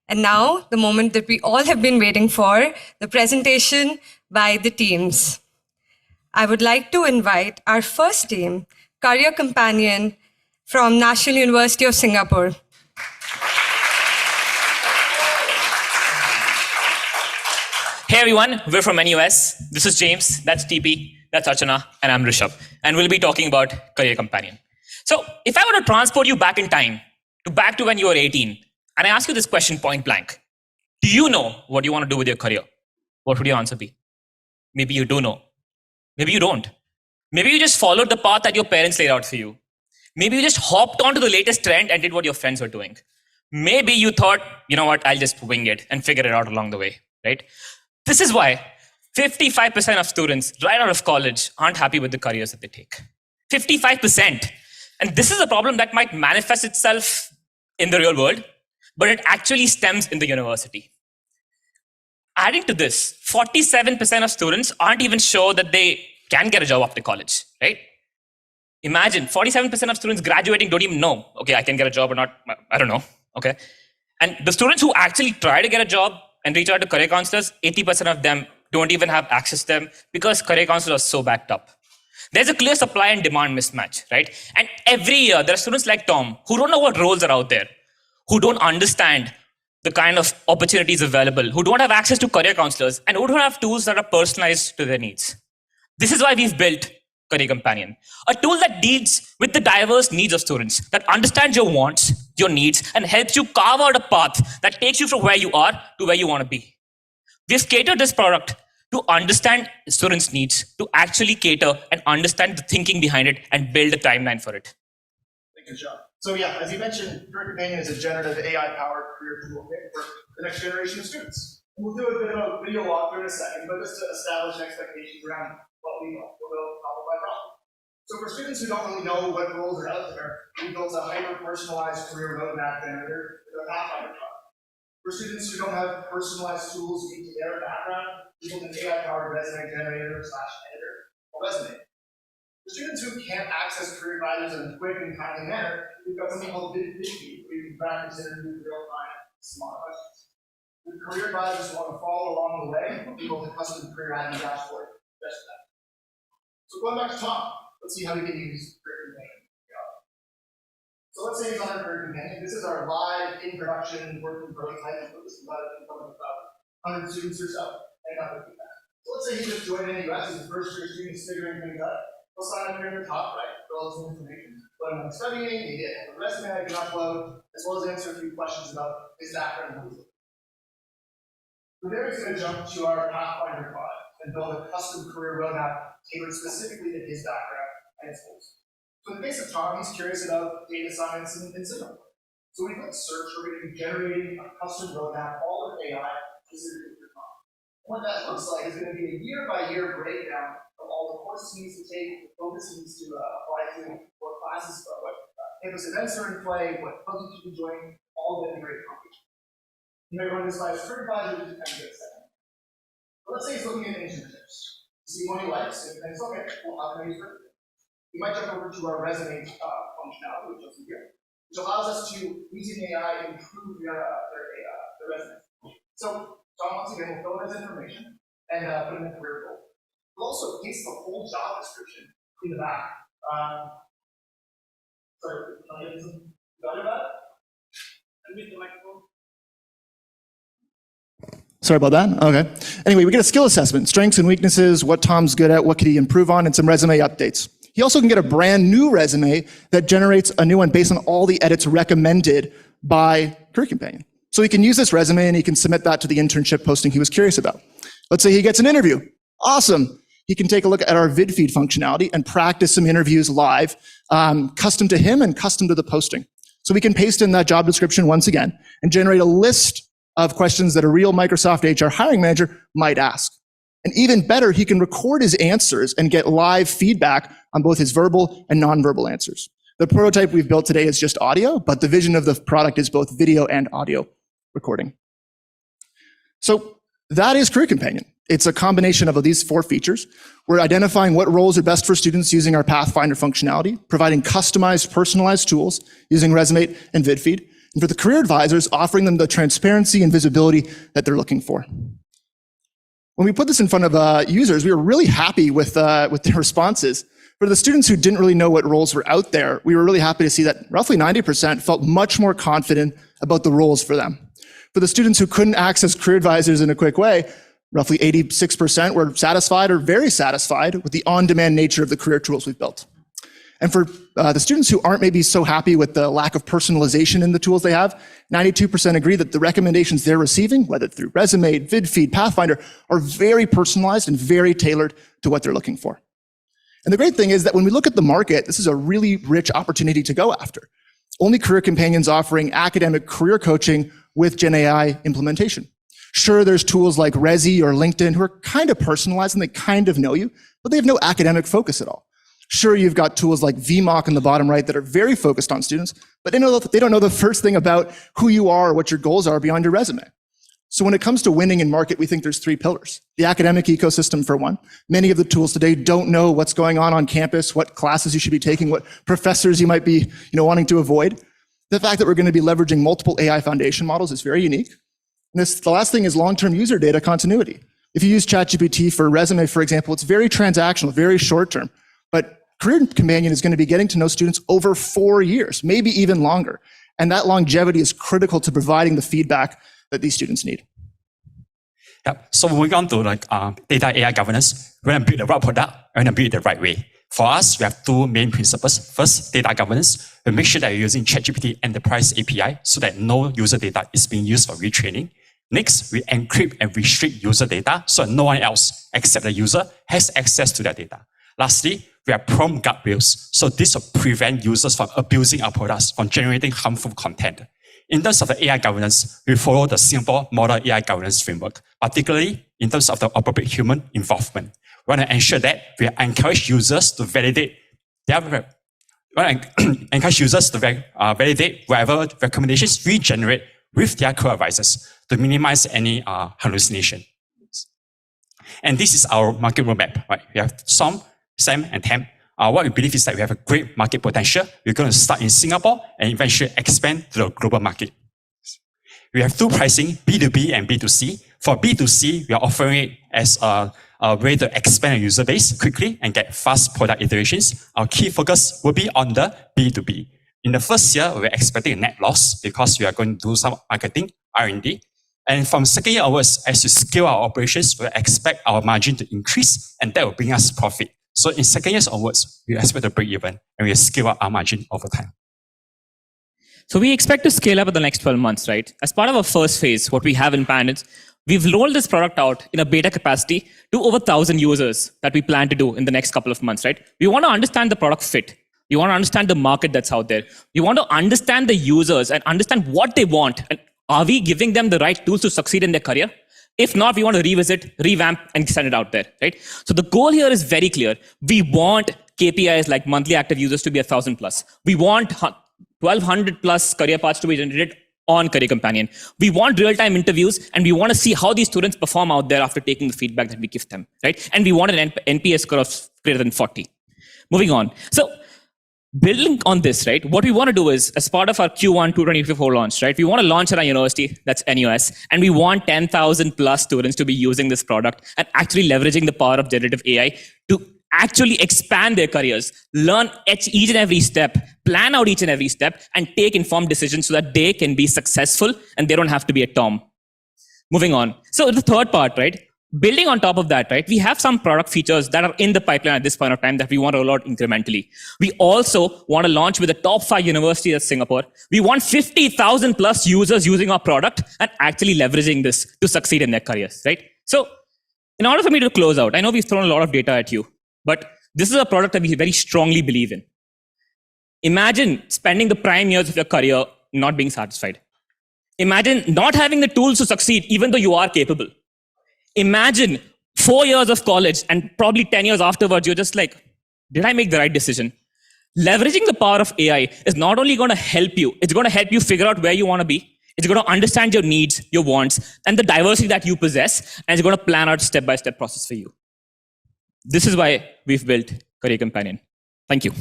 And now, the moment that we all have been waiting for, the presentation by the teams. I would like to invite our first team, Career Companion from National University of Singapore. Hey everyone, we're from NUS. This is James, that's TP, that's Archana, and I'm Rishabh. And we'll be talking about Career Companion. So if I were to transport you back in time, back to when you were 18, and I ask you this question point blank, do you know what you want to do with your career? What would your answer be? Maybe you do know. Maybe you don't. Maybe you just followed the path that your parents laid out for you. Maybe you just hopped onto the latest trend and did what your friends were doing. Maybe you thought, you know what, I'll just wing it and figure it out along the way, right? This is why 55% of students right out of college aren't happy with the careers that they take. 55%. And this is a problem that might manifest itself in the real world, but it actually stems in the university. Adding to this, 47% of students aren't even sure that they can get a job after college, right? Imagine 47% of students graduating don't even know, okay, I can get a job or not, I don't know, okay? And the students who actually try to get a job and reach out to career counselors, 80% of them don't even have access to them because career counselors are so backed up. There's a clear supply and demand mismatch, right? And every year, there are students like Tom who don't know what roles are out there, who don't understand the kind of opportunities available, who don't have access to career counselors, and who don't have tools that are personalized to their needs. This is why we've built Career Companion, a tool that deals with the diverse needs of students, that understands your wants, your needs, and helps you carve out a path that takes you from where you are to where you want to be. We've catered this product to understand students' needs, to actually cater and understand the thinking behind it and build a timeline for it. Thank you, Rishabh. So yeah, as you mentioned, Career Companion is a generative AI-powered career tool for the next generation of students. And we'll do a bit of a video walkthrough in a second, but just to establish expectations around what we know, we'll go problem by problem. So for students who don't really know what roles are out there, we built a hyper-personalized career roadmap generator with a Pathfinder product. For students who don't have personalized tools unique to their background, we built an AI-powered resume generator/editor or resume. For students who can't access career advisors in a quick and timely manner, we've got something called Vaidheeswaran, where you can practice interview real-time smart questions. With career advisors who want to follow along the way, we built a custom career admin dashboard just for that. So going back to Tom, let's see how we can use Career Companion. So let's say he's on our Career Companion. This is our live in-production working prototype. This is in front of about 100 students or so, and got their feedback. So let's say he just joined NUS, he's the first year student, he's figuring things out. He'll sign up here in the top right, fill out some information. What I'm studying, he has a resume I can upload, as well as answer a few questions about his background and who he's looking for. From there, he's going to jump to our Pathfinder product and build a custom career roadmap tailored specifically to his background and his goals. So in the case of Tom, he's curious about data science in Singapore. So we click search, we're going to be generating a custom roadmap, all with AI, specifically for Tom. And what that looks like is going to be a year-by-year breakdown of all the courses he needs to take, the focus he needs to apply to, what classes, what campus events are in play, what clubs he should be joining, all of it in great combination. You may run this by a career advisor to kind of get a second. But let's say he's looking at internships, see what he likes, and it's okay, well, how can I use it? We might jump over to our resume functionality, which is here, which allows us to, using AI, improve their resume. So Tom, once again, will fill in his information and put in a career goal. We'll also paste the whole job description in the back. Sorry, can I get some value about it? Unmute the microphone. Sorry about that. Okay. Anyway, we get a skill assessment, strengths and weaknesses, what Tom's good at, what could he improve on, and some resume updates. He also can get a brand new resume that generates a new one based on all the edits recommended by Career Companion. So he can use this resume and he can submit that to the internship posting he was curious about. Let's say he gets an interview. Awesome. He can take a look at our vid feed functionality and practice some interviews live, custom to him and custom to the posting. So we can paste in that job description once again and generate a list of questions that a real Microsoft HR hiring manager might ask. And even better, he can record his answers and get live feedback on both his verbal and nonverbal answers. The prototype we've built today is just audio, but the vision of the product is both video and audio recording. So that is Career Companion. It's a combination of these 4 features. We're identifying what roles are best for students using our Pathfinder functionality, providing customized, personalized tools using Resonate and VidFeed, And for the career advisors, offering them the transparency and visibility that they're looking for. When we put this in front of users, we were really happy with their responses. For the students who didn't really know what roles were out there, we were really happy to see that roughly 90% felt much more confident about the roles for them. For the students who couldn't access career advisors in a quick way, roughly 86% were satisfied or very satisfied with the on-demand nature of the career tools we've built. And for the students who aren't maybe so happy with the lack of personalization in the tools they have, 92% agree that the recommendations they're receiving, whether through Resume, VidFeed, Pathfinder, are very personalized and very tailored to what they're looking for. And the great thing is that when we look at the market, this is a really rich opportunity to go after. Only career companions offering academic career coaching with Gen AI implementation. Sure, there's tools like Resi or LinkedIn who are kind of personalized and they kind of know you, but they have no academic focus at all. Sure, you've got tools like VMock in the bottom right that are very focused on students, but they don't know the first thing about who you are or what your goals are beyond your resume. So when it comes to winning in market, we think there's three pillars. The academic ecosystem, for one. Many of the tools today don't know what's going on campus, what classes you should be taking, what professors you might be wanting to avoid. The fact that we're going to be leveraging multiple AI foundation models is very unique. And the last thing is long-term user data continuity. If you use ChatGPT for Resume, for example, it's very transactional, very short-term. But Career Companion is going to be getting to know students over 4 years, maybe even longer. And that longevity is critical to providing the feedback that these students need. Yep. So moving on to data AI governance, we're going to build the right product, we're going to build it the right way. For us, we have two main principles. First, data governance. We make sure that you're using ChatGPT Enterprise API so that no user data is being used for retraining. Next, we encrypt and restrict user data so that no one else except the user has access to that data. Lastly, we have prompt guardrails. So this will prevent users from abusing our products, from generating harmful content. In terms of the AI governance, we follow the Singapore Model AI Governance Framework, particularly in terms of the appropriate human involvement. We want to ensure that we encourage users to validate validate whatever recommendations we generate with their career advisors to minimize any hallucination. And this is our market roadmap. Right? We have SOM, SAM, and TAM. What we believe is that we have a great market potential. We're going to start in Singapore and eventually expand to the global market. We have two pricing, B2B and B2C. For B2C, we are offering it as a way to expand our user base quickly and get fast product iterations. Our key focus will be on the B2B. In the first year, we're expecting a net loss because we are going to do some marketing, R&D. And from second year onwards, as we scale our operations, we expect our margin to increase and that will bring us profit. So in second years onwards, we expect to break even and we scale up our margin over time. So we expect to scale up in the next 12 months, right? As part of our first phase, what we have in plan is we've rolled this product out in a beta capacity to over 1,000 users that we plan to do in the next couple of months, right? We want to understand the product fit. We want to understand the market that's out there. We want to understand the users and understand what they want. And are we giving them the right tools to succeed in their career? If not, we want to revisit, revamp, and send it out there, right? So the goal here is very clear. We want KPIs like monthly active users to be 1,000 plus. We want 1,200 plus career paths to be generated on Career Companion. We want real-time interviews, and we want to see how these students perform out there after taking the feedback that we give them, right? And we want an NPS score of greater than 40. Moving on. So building on this, right, what we want to do is, as part of our Q1 2024 launch, right, we want to launch at our university, that's NUS, and we want 10,000 plus students to be using this product and actually leveraging the power of generative AI to actually expand their careers, learn each and every step, plan out each and every step, and take informed decisions so that they can be successful and they don't have to be a Tom. Moving on. So the third part, right, building on top of that, right, we have some product features that are in the pipeline at this point of time that we want to roll out incrementally. We also want to launch with the top 5 universities in Singapore. We want 50,000 plus users using our product and actually leveraging this to succeed in their careers, right? So in order for me to close out, I know we've thrown a lot of data at you, but this is a product that we very strongly believe in. Imagine spending the prime years of your career not being satisfied. Imagine not having the tools to succeed even though you are capable. Imagine 4 years of college and probably 10 years afterwards, you're just like, did I make the right decision? Leveraging the power of AI is not only going to help you, it's going to help you figure out where you want to be. It's going to understand your needs, your wants, and the diversity that you possess, and it's going to plan out step-by-step process for you. This is why we've built Career Companion. Thank you.